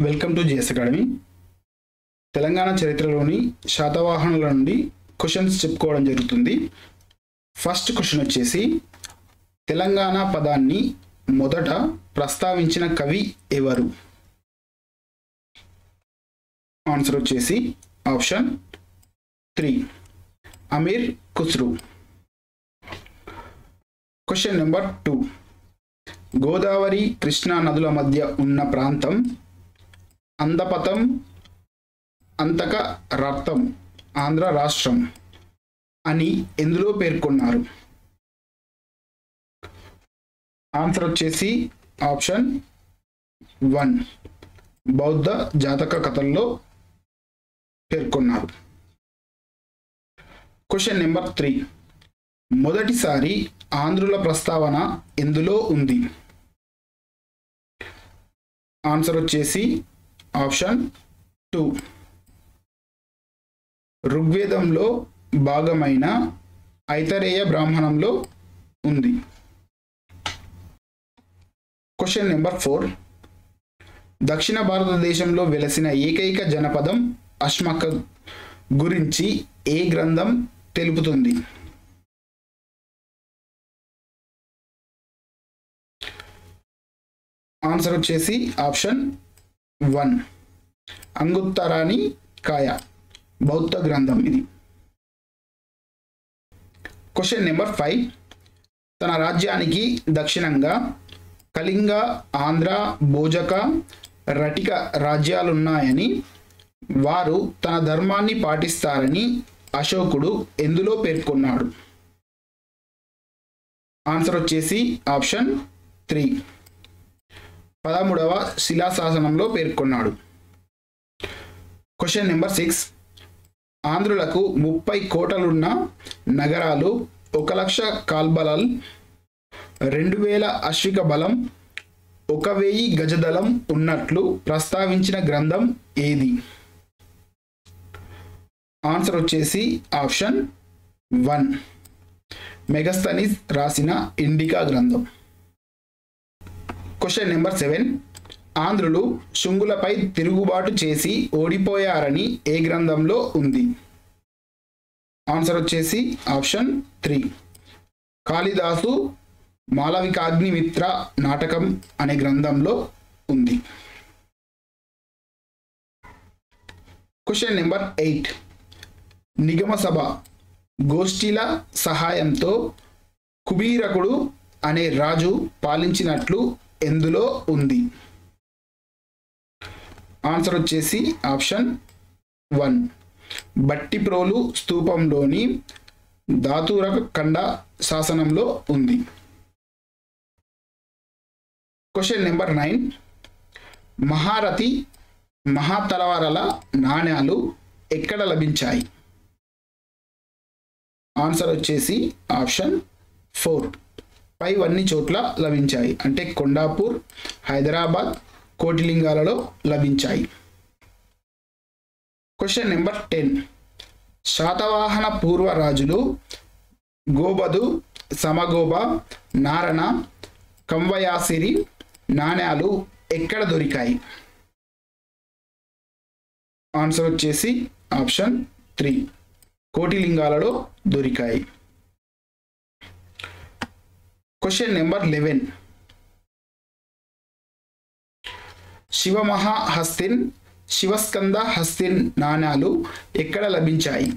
Welcome to GS academy. Telangana చరిత్రలోని శాతవాహనుల నుండి క్వశ్చన్స్ చెప్పుకోవడం జరుగుతుంది. ఫస్ట్ క్వశ్చన్ వచ్చేసి, తెలంగాణ పదాన్ని మొదట ప్రస్తావించిన కవి ఎవరు? ఆన్సర్ వచ్చేసి option 3 Amir Khusro. Question number 2, Godavari Krishna నదుల మధ్య ఉన్న ప్రాంతం అందపతం అంతక రక్తం ఆంధ్ర రాష్ట్రం అని ఎందులో పేర్కొన్నారు? ఆన్సర్ వచ్చేసి ఆప్షన్ 1 బౌద్ధ జాతక కథల్లో పేర్కొన్నారు. క్వశ్చన్ నెంబర్ 3, మొదటిసారి ఆంధ్రుల ప్రస్తావన ఎందులో ఉంది? ఆన్సర్ వచ్చేసి ఆప్షన్ 2 ఋగ్వేదంలో భాగమైన ఐతరేయ బ్రాహ్మణంలో ఉంది. క్వశ్చన్ నెంబర్ 4, దక్షిణ భారతదేశంలో వెలసిన ఏకైక జనపదం అష్మక గురించి ఏ గ్రంథం తెలుపుతుంది? ఆన్సర్ వచ్చేసి ఆప్షన్ 1 అంగుత్తరాని కాయ బౌద్ధ గ్రంథం ఇది. క్వశ్చన్ నెంబర్ 5, తన రాజ్యానికి దక్షిణంగా కళింగ, ఆంధ్ర, భోజక, రటిక రాజ్యాలున్నాయని, వారు తన ధర్మాన్ని పాటిస్తారని అశోకుడు ఎందులో పేర్కొన్నాడు? ఆన్సర్ వచ్చేసి ఆప్షన్ 3 13వ శిలాశాసనంలో పేర్కొన్నాడు. క్వశ్చన్ నెంబర్ 6, ఆంధ్రులకు 30 కోటలున్న నగరాలు 1,00,000 కాల్బలాల్, 2,000 అశ్విక బలం, 1,000 గజదళం ఉన్నట్లు ప్రస్తావించిన గ్రంథం ఏది? ఆన్సర్ వచ్చేసి ఆప్షన్ 1 మెగస్తనీస్ రాసిన ఇండికా గ్రంథం. క్వశ్చన్ నెంబర్ 7, ఆంధ్రులు శుంగులపై తిరుగుబాటు చేసి ఓడిపోయారని ఏ గ్రంథంలో ఉంది? ఆన్సర్ వచ్చేసి ఆప్షన్ 3 కాళిదాసు మాళవికాగ్నిమిత్ర నాటకం అనే గ్రంథంలో ఉంది. క్వశ్చన్ నెంబర్ 8, నిగమ సభ గోష్ఠీల సహాయంతో కుబీరకుడు అనే రాజు పాలించినట్లు ఎందులో ఉంది? ఆన్సర్ వచ్చేసి ఆప్షన్ 1 బట్టిప్రోలు స్తూపంలోని ధాతురక ఖండ శాసనంలో ఉంది. క్వశ్చన్ నెంబర్ 9, మహారథి మహాతలవారల నాణ్యాలు ఎక్కడ లభించాయి? ఆన్సర్ వచ్చేసి ఆప్షన్ 4 పైవన్నీ చోట్ల లభించాయి. అంటే కొండాపూర్, హైదరాబాద్, కోటిలింగాలలో లభించాయి. క్వశ్చన్ నెంబర్ 10, శాతవాహన పూర్వ రాజులు గోబదు, సమగోబ, నారణ, కంవయాసిరి నాణ్యాలు ఎక్కడ దొరికాయి? ఆన్సర్ వచ్చేసి ఆప్షన్ 3 కోటిలింగాలలో దొరికాయి. క్వశ్చన్ నెంబర్ 11, శివమహాహస్తిన్, శివస్కంద హస్తిన్ నాణ్యాలు ఎక్కడ లభించాయి?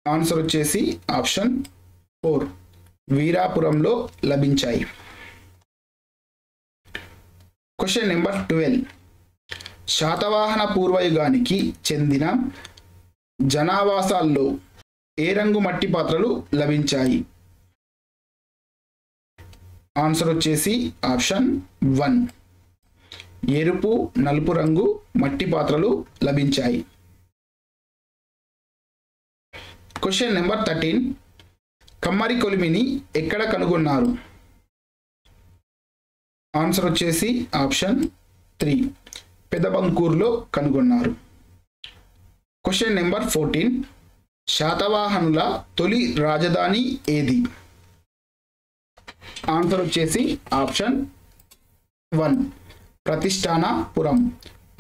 ఆన్సర్ వచ్చేసి ఆప్షన్ 4 వీరాపురంలో లభించాయి. క్వశ్చన్ నెంబర్ 12, శాతవాహన పూర్వయుగానికి చెందిన జనావాసాల్లో ఏ రంగు మట్టి పాత్రలు లభించాయి? ఆన్సర్ వచ్చేసి ఆప్షన్ 1 ఎరుపు, నలుపు రంగు మట్టి పాత్రలు లభించాయి. క్వశ్చన్ నెంబర్ 13, కమ్మరి కొలిమిని ఎక్కడ కనుగొన్నారు? ఆన్సర్ వచ్చేసి ఆప్షన్ 3 పెదబంకూరులో కనుగొన్నారు. క్వశ్చన్ నెంబర్ 14, శాతవాహనుల తొలి రాజధాని ఏది? ఆన్సర్ వచ్చేసి option 1 Pratishthanapuram,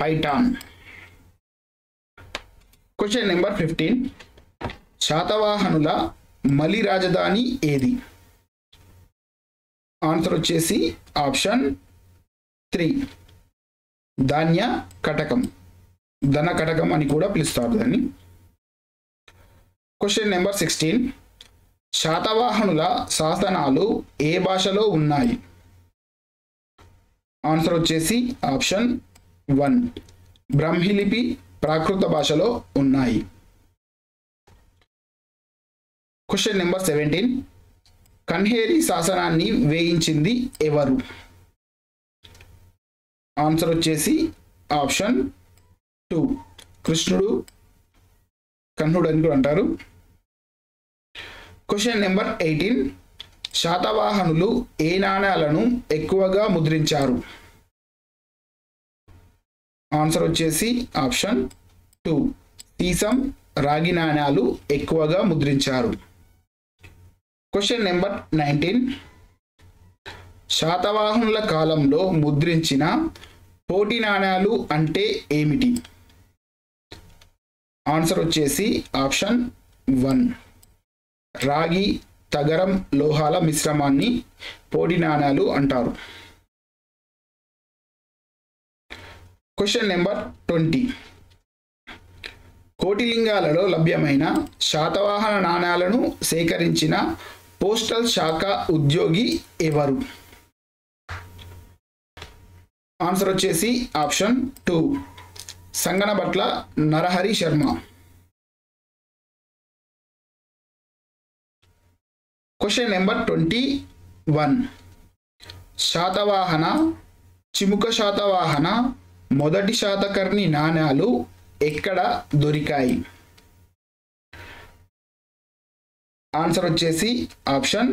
Paithan. Question number 15. శాతవాహనుల మలి రాజధాని ఏది? ఆన్సర్ వచ్చేసి ఆప్షన్ 3 ధాన్య కటకం, ధన కటకం అని కూడా పిలుస్తారు దాన్ని. Question number 16. శాతవాహనుల శాసనాలు ఏ భాషలో ఉన్నాయి? ఆన్సర్ వచ్చేసి ఆప్షన్ 1 బ్రాహ్మీలిపి, ప్రాకృత భాషలో ఉన్నాయి. Question number 17. కన్హేరి శాసనాన్ని వేయించింది ఎవరు? ఆన్సర్ వచ్చేసి ఆప్షన్ 2 కృష్ణుడు, కన్నుడు అని కూడా అంటారు. Question number 18. శాతవాహనులు ఏ నాణ్యాలను ఎక్కువగా ముద్రించారు? ఆన్సర్ వచ్చేసి ఆప్షన్ 2 సీసం, రాగి నాణ్యాలు ఎక్కువగా ముద్రించారు. Question number 19. శాతవాహనుల కాలంలో ముద్రించిన పోటీ నాణ్యాలు అంటే ఏమిటి? ఆన్సర్ వచ్చేసి ఆప్షన్ 1 రాగి, తగరం లోహాల మిశ్రమాన్ని పోటీ నాణ్యాలు అంటారు. Question number 20. కోటిలింగాలలో లభ్యమైన శాతవాహన నాణ్యాలను సేకరించిన పోస్టల్ శాఖ ఉద్యోగి ఎవరు? ఆన్సర్ వచ్చేసి option 2 Sanganabatla Narahari Sharma. Question number 21. Satavahana, Chimuka Satavahana, మొదటి శాతకర్ణి నాణ్యాలు ఎక్కడ దొరికాయి? ఆన్సర్ వచ్చేసి ఆప్షన్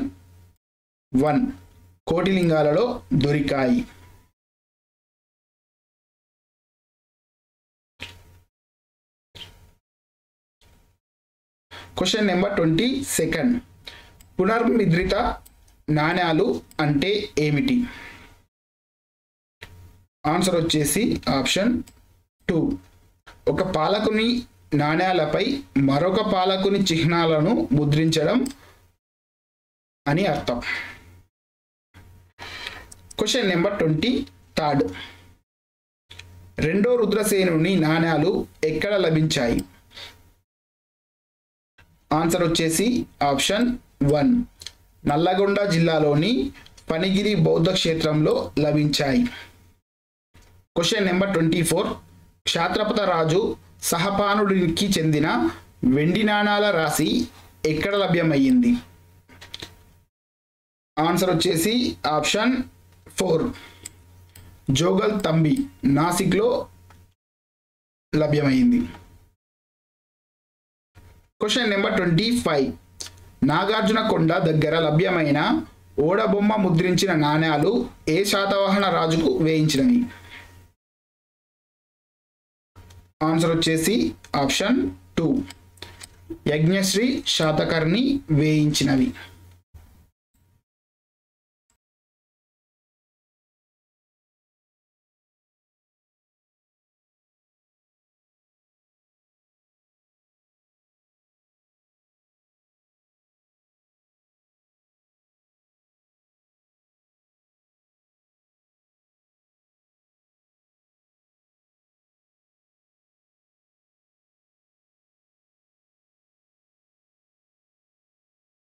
1 కోటిలింగాలలో దొరికాయి. Question number 22. పునర్ముద్రిత నాణ్యాలు అంటే ఏమిటి? ఆన్సర్ వచ్చేసి ఆప్షన్ 2 ఒక పాలకుని నాణ్యాలపై మరొక పాలకుని చిహ్నాలను ముద్రించడం అని అర్థం. Question number 23. రెండో రుద్రసేనుని నాణ్యాలు ఎక్కడ లభించాయి? ఆన్సర్ వచ్చేసి ఆప్షన్ 1 నల్లగొండ జిల్లాలోని పనిగిరి బౌద్ధ క్షేత్రంలో లభించాయి. Question number 24. క్షాత్రపత రాజు సహపానుడికి చెందిన వెండి నాణాల రాశి ఎక్కడ లభ్యమయ్యింది? ఆన్సర్ వచ్చేసి ఆప్షన్ 4 జోగల్ తంబి, నాసిక్లో లభ్యమైంది. Question number 25. నాగార్జునకొండ దగ్గర లభ్యమైన ఓడబొమ్మ ముద్రించిన నాణ్యాలు ఏ శాతవాహన రాజుకు వేయించినవి? ఆన్సర్ వచ్చేసి ఆప్షన్ 2 యజ్ఞశ్రీ శాతకర్ణి వేయించినవి.